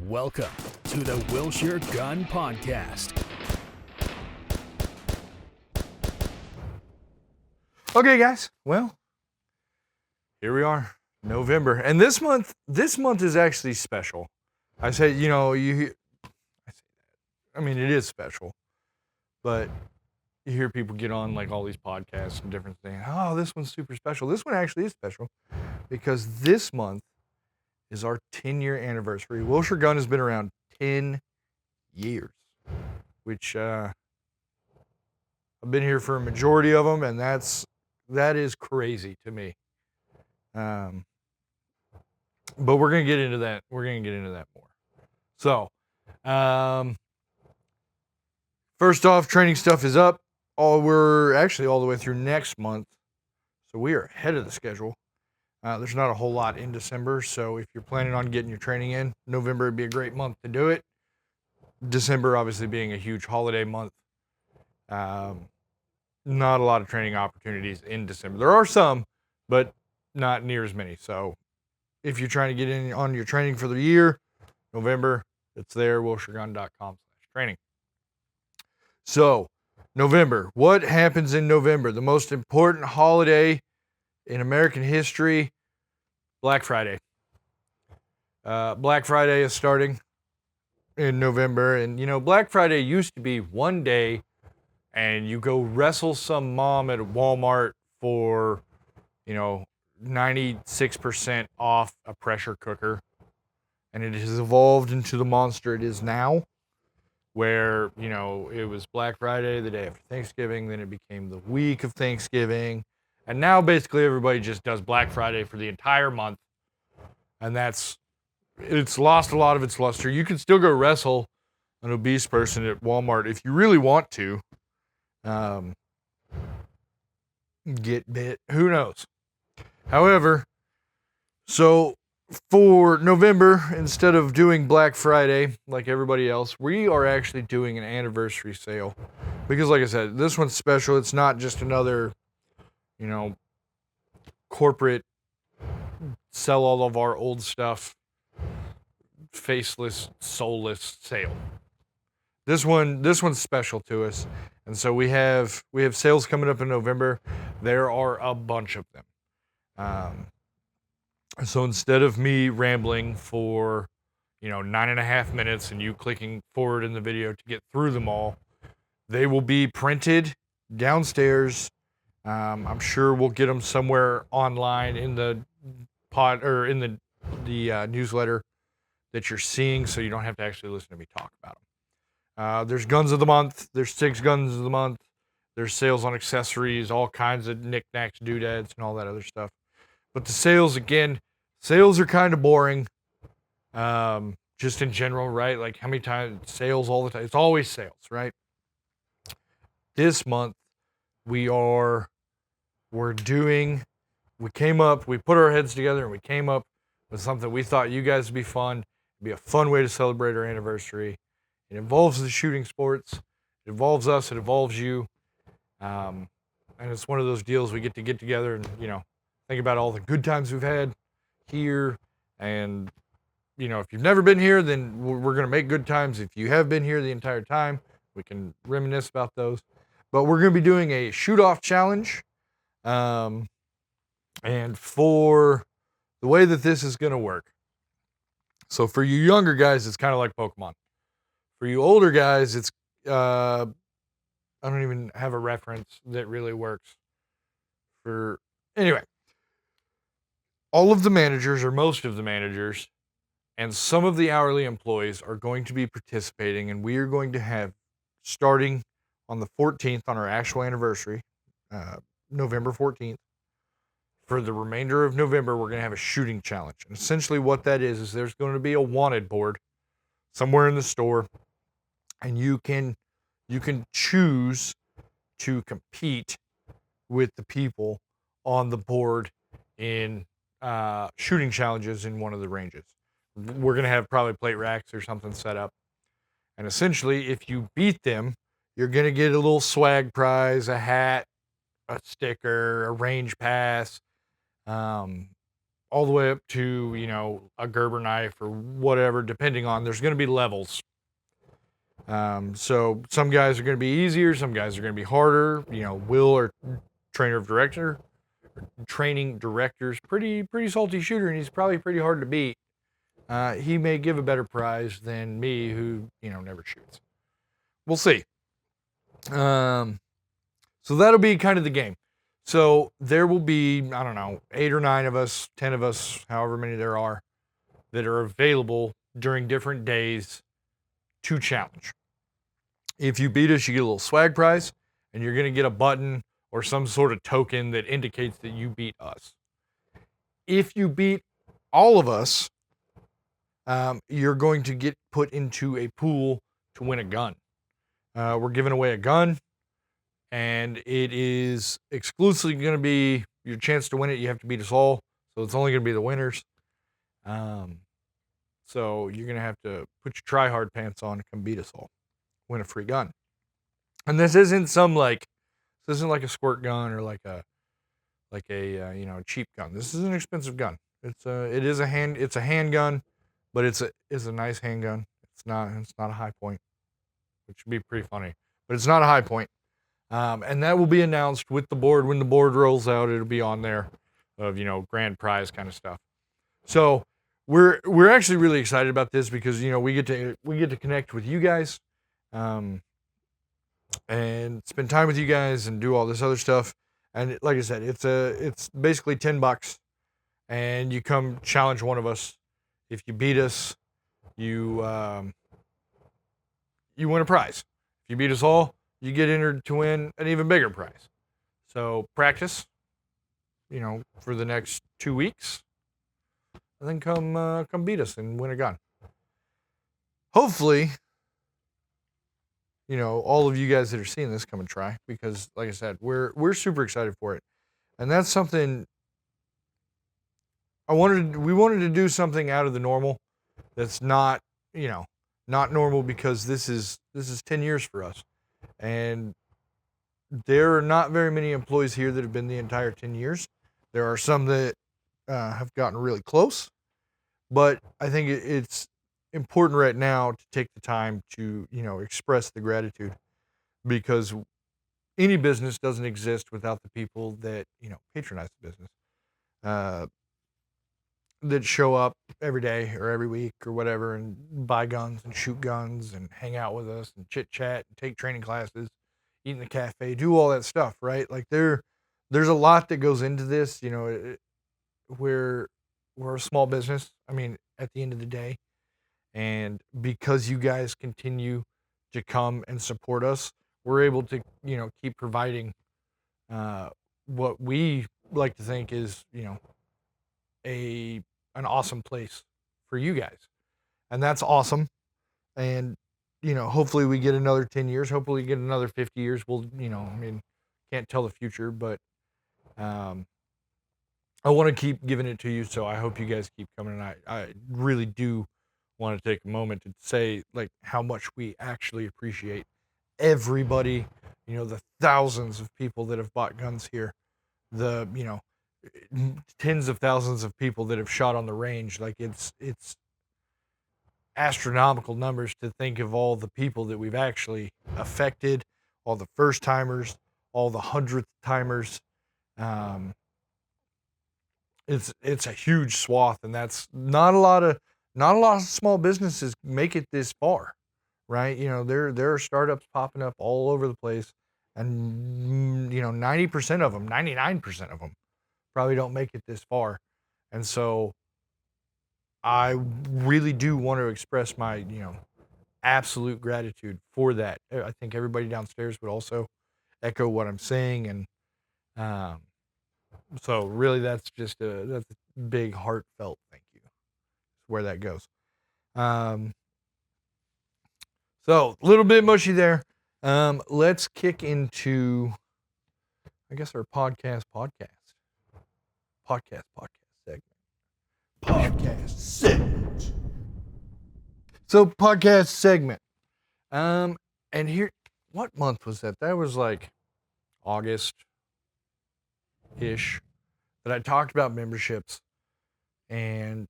Welcome to the Wilshire Gun Podcast. Okay, guys. Well, here we are, November, and this month is actually special. I say, it is special, but you hear people get on like all these podcasts and different things. Oh, this one's super special. This one actually is special because this month is our 10-year anniversary. Wilshire Gun has been around 10 years, which I've been here for a majority of them, and that is crazy to me. But we're gonna get into that. We're gonna get into that more. So, first off, training stuff is up. We're actually all the way through next month, so we are ahead of the schedule. There's not a whole lot in December, so if you're planning on getting your training in, November would be a great month to do it. December, obviously, being a huge holiday month. Not a lot of training opportunities in December. There are some, but not near as many. So if you're trying to get in on your training for the year, November, it's there, wilshiregun.com/training. So, November. What happens in November? The most important holiday in American history, Black Friday. Black Friday is starting in November. And, Black Friday used to be one day and you go wrestle some mom at Walmart for, 96% off a pressure cooker. And it has evolved into the monster it is now, where, it was Black Friday the day after Thanksgiving, then it became the week of Thanksgiving. And now basically everybody just does Black Friday for the entire month. And it's lost a lot of its luster. You can still go wrestle an obese person at Walmart if you really want to. Get bit. Who knows? However, so for November, instead of doing Black Friday like everybody else, we are actually doing an anniversary sale. Because like I said, this one's special. It's not just another, corporate sell all of our old stuff, faceless, soulless sale. This one's special to us. And so we have sales coming up in November. There are a bunch of them. So instead of me rambling for, 9.5 minutes and you clicking forward in the video to get through them all, they will be printed downstairs. I'm sure we'll get them somewhere online in the pod or in the newsletter that you're seeing, so you don't have to actually listen to me talk about them. There's guns of the month. There's 6 guns of the month. There's sales on accessories, all kinds of knickknacks, doodads, and all that other stuff. But the sales are kind of boring. Just in general, right? Like how many times sales all the time? It's always sales, right? This month we put our heads together and we came up with something we thought you guys would be fun. It'd be a fun way to celebrate our anniversary. It involves the shooting sports. It involves us. It involves you. And it's one of those deals we get together and, think about all the good times we've had here. And, if you've never been here, then we're going to make good times. If you have been here the entire time, we can reminisce about those. But we're going to be doing a shoot-off challenge. And for the way that this is going to work. So for you younger guys, it's kind of like Pokemon. For you older guys, it's, I don't even have a reference that really works anyway. All of the managers, or most of the managers, and some of the hourly employees are going to be participating, and we are going to have, starting on the 14th, on our actual anniversary, November 14th, for the remainder of November, we're going to have a shooting challenge. And essentially what that is there's going to be a wanted board somewhere in the store, and you can choose to compete with the people on the board in shooting challenges in one of the ranges. We're going to have probably plate racks or something set up. And essentially, if you beat them, you're going to get a little swag prize, a hat, a sticker, a range pass, all all the way up to, you know, a Gerber knife or whatever, depending on, there's going to be levels. So some guys are going to be easier, some guys are going to be harder. You know, Will, or training director's pretty salty shooter, and he's probably pretty hard to beat. He may give a better prize than me, who, you know, never shoots. We'll see. So that'll be kind of the game. So there will be, I don't know, 8 or 9 of us, 10 of us, however many there are, that are available during different days to challenge. If you beat us, you get a little swag prize, and you're going to get a button or some sort of token that indicates that you beat us. If you beat all of us, you're going to get put into a pool to win a gun. We're giving away a gun, and it is exclusively going to be your chance to win it. You have to beat us all, so it's only going to be the winners. So you're going to have to put your try-hard pants on and come beat us all. Win a free gun. And this isn't like a squirt gun or like a you know, cheap gun. This is an expensive gun. It's a handgun, but it's a nice handgun. It's not a high point, which would be pretty funny, but it's not a high point. And that will be announced with the board. When the board rolls out, it'll be on there of, you know, grand prize kind of stuff. So we're actually really excited about this because, you know, we get to connect with you guys, and spend time with you guys and do all this other stuff. And like I said, it's basically $10, and you come challenge one of us. If you beat us, you win a prize. If you beat us all, you get entered to win an even bigger prize. So practice, you know, for the next 2 weeks, and then come beat us and win a gun. Hopefully, you know, all of you guys that are seeing this come and try, because like I said, we're super excited for it. And that's something we wanted to do something out of the normal that's not, you know, not normal, because this is 10 years for us. And there are not very many employees here that have been the entire 10 years. There are some that have gotten really close, but I think it's important right now to take the time to, you know, express the gratitude, because any business doesn't exist without the people that, you know, patronize the business, that show up every day or every week or whatever and buy guns and shoot guns and hang out with us and chit chat and take training classes, eat in the cafe, do all that stuff, right? Like there's a lot that goes into this, you know. We're a small business, I mean, at the end of the day. And because you guys continue to come and support us, we're able to, you know, keep providing what we like to think is, you know, an awesome place for you guys. And that's awesome. And, you know, hopefully we get another 10 years, hopefully we get another 50 years. We'll, you know, I mean, can't tell the future, but I want to keep giving it to you. So I hope you guys keep coming. And I really do want to take a moment to say, like, how much we actually appreciate everybody, you know, the thousands of people that have bought guns here, the, you know, tens of thousands of people that have shot on the range. Like it's astronomical numbers to think of all the people that we've actually affected, all the first timers, all the 100th timers. It's a huge swath, and that's not a lot of small businesses make it this far, right? You know, there are startups popping up all over the place, and, you know, 90% of them, 99% of them probably don't make it this far. And so I really do want to express my, you know, absolute gratitude for that. I think everybody downstairs would also echo what I'm saying. And so really that's a big heartfelt thank you. Where that goes. So a little bit mushy there. Let's kick into, I guess, our podcast segment. Podcast segment. So podcast segment. And here, what month was that? That was like August-ish that I talked about memberships. and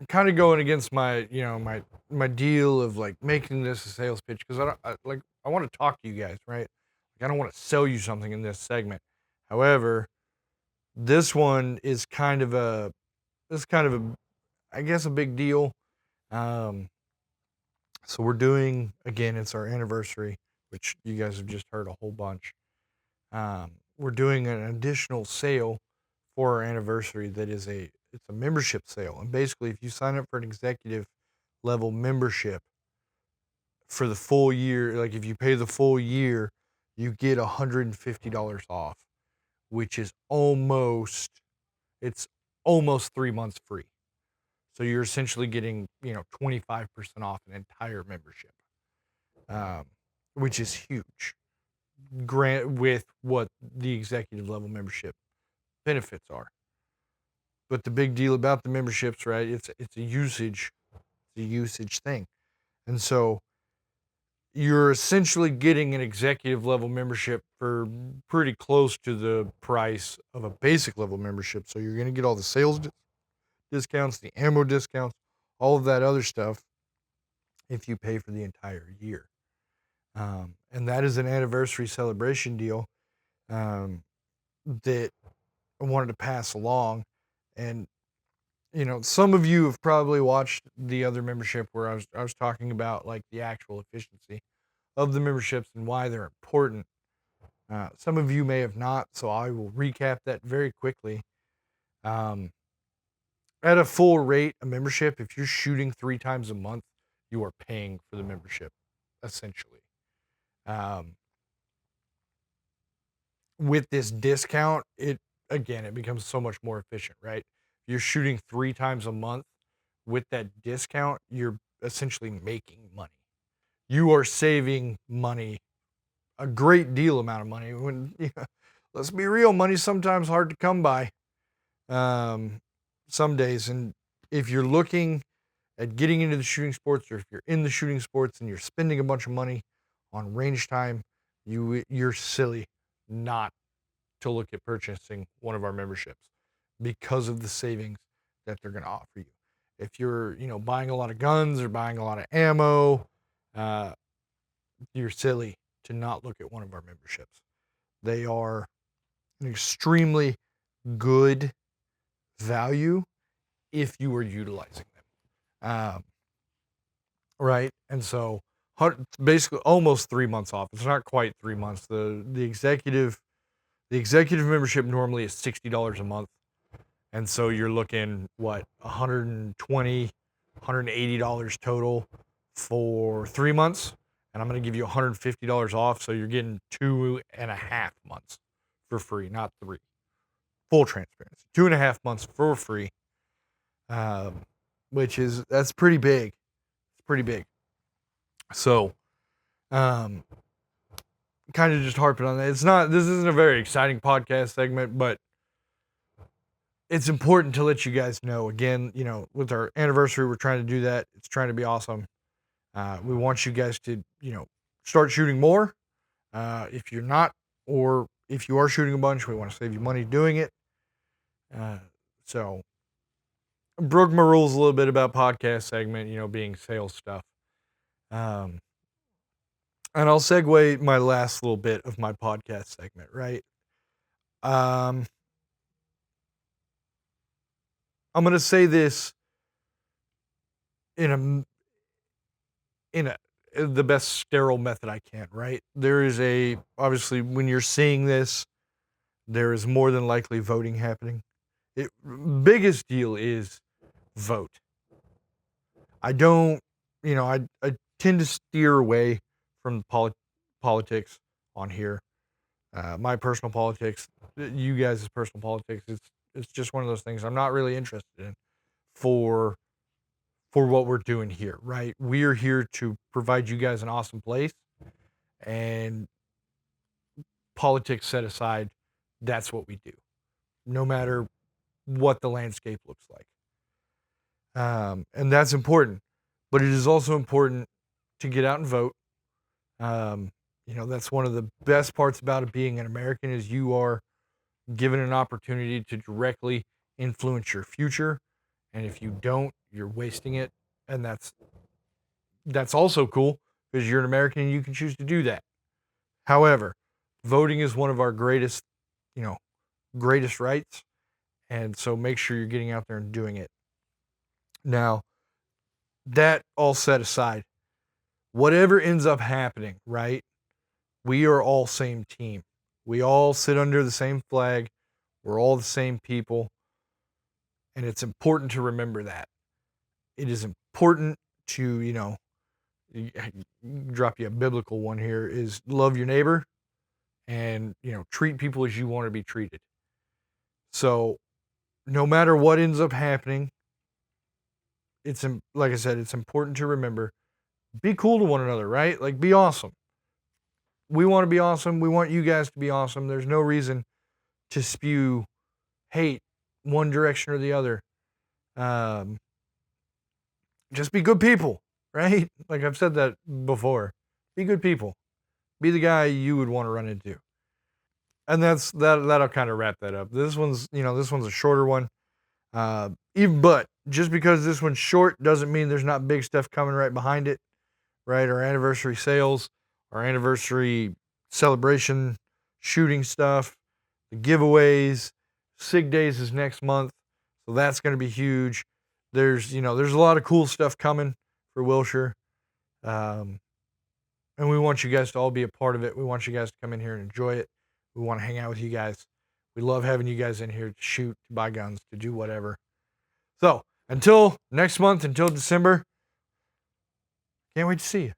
kind of going against my, my deal of like making this a sales pitch, because I want to talk to you guys, right? Like, I don't want to sell you something in this segment. However, this one is kind of a, I guess, a big deal. Um, so we're doing, again, it's our anniversary, which you guys have just heard a whole bunch. We're doing an additional sale for our anniversary that is it's a membership sale. And basically, if you sign up for an executive level membership for the full year, like if you pay the full year, you get $150 off, which is it's almost 3 months free. So you're essentially getting, 25% off an entire membership, which is huge. With what the executive level membership benefits are. But the big deal about the memberships, right? It's a usage thing. And so you're essentially getting an executive level membership for pretty close to the price of a basic level membership. So you're going to get all the sales discounts, the ammo discounts, all of that other stuff if you pay for the entire year. And that is an anniversary celebration deal that I wanted to pass along. And some of you have probably watched the other membership where I was talking about like the actual efficiency of the memberships and why they're important. Some of you may have not, so I will recap that very quickly. At a full rate, a membership, if you're shooting 3 times a month, you are paying for the membership, essentially. With this discount, it becomes so much more efficient, right? You're shooting 3 times a month. With that discount, you're essentially making money. You are saving money, a great deal amount of money. Let's be real, money's sometimes hard to come by. Some days, and if you're looking at getting into the shooting sports, or if you're in the shooting sports and you're spending a bunch of money on range time, you're silly not to look at purchasing one of our memberships because of the savings that they're going to offer you. If you're, buying a lot of guns or buying a lot of ammo, you're silly to not look at one of our memberships. They are an extremely good value if you are utilizing them. Right? And so basically almost 3 months off. It's not quite 3 months. The executive membership normally is $60 a month. And so you're looking, $120, $180 total for 3 months. And I'm going to give you $150 off. So you're getting 2.5 months for free, not 3. Full transparency. 2.5 months for free. That's pretty big. It's pretty big. So, kind of just harping on that. This isn't a very exciting podcast segment, but it's important to let you guys know. Again, with our anniversary, we're trying to do that. It's trying to be awesome. We want you guys to, start shooting more. If you're not, or if you are shooting a bunch, we want to save you money doing it. So broke my rules a little bit about podcast segment, being sales stuff. And I'll segue my last little bit of my podcast segment, right? I'm going to say this in the best sterile method I can, right? There is obviously when you're seeing this, there is more than likely voting happening. Biggest deal is vote. I don't, I tend to steer away from politics on here. My personal politics, you guys' personal politics, it's just one of those things I'm not really interested in for what we're doing here, right? We're here to provide you guys an awesome place, and politics set aside, that's what we do, no matter what the landscape looks like. And that's important, but it is also important to get out and vote. That's one of the best parts about it being an American is you are given an opportunity to directly influence your future. And if you don't, you're wasting it. And that's also cool because you're an American and you can choose to do that. However, voting is one of our greatest rights. And so make sure you're getting out there and doing it. Now, that all set aside, whatever ends up happening, right? We are all same team. We all sit under the same flag. We're all the same people. And it's important to remember that. It is important to, drop you a biblical one here, is love your neighbor and, treat people as you want to be treated. So no matter what ends up happening, like I said, it's important to remember, be cool to one another, right? Like, be awesome. We want to be awesome. We want you guys to be awesome. There's no reason to spew hate one direction or the other. Just be good people, right? Like I've said that before. Be good people. Be the guy you would want to run into. And that'll kind of wrap that up. This one's a shorter one. But just because this one's short doesn't mean there's not big stuff coming right behind it, right? Our anniversary sales, our anniversary celebration, shooting stuff, the giveaways, SIG days is next month, so that's going to be huge. There's a lot of cool stuff coming for Wilshire, and we want you guys to all be a part of it. We want you guys to come in here and enjoy it. We want to hang out with you guys. We love having you guys in here to shoot, to buy guns, to do whatever. So, until next month, until December, can't wait to see you.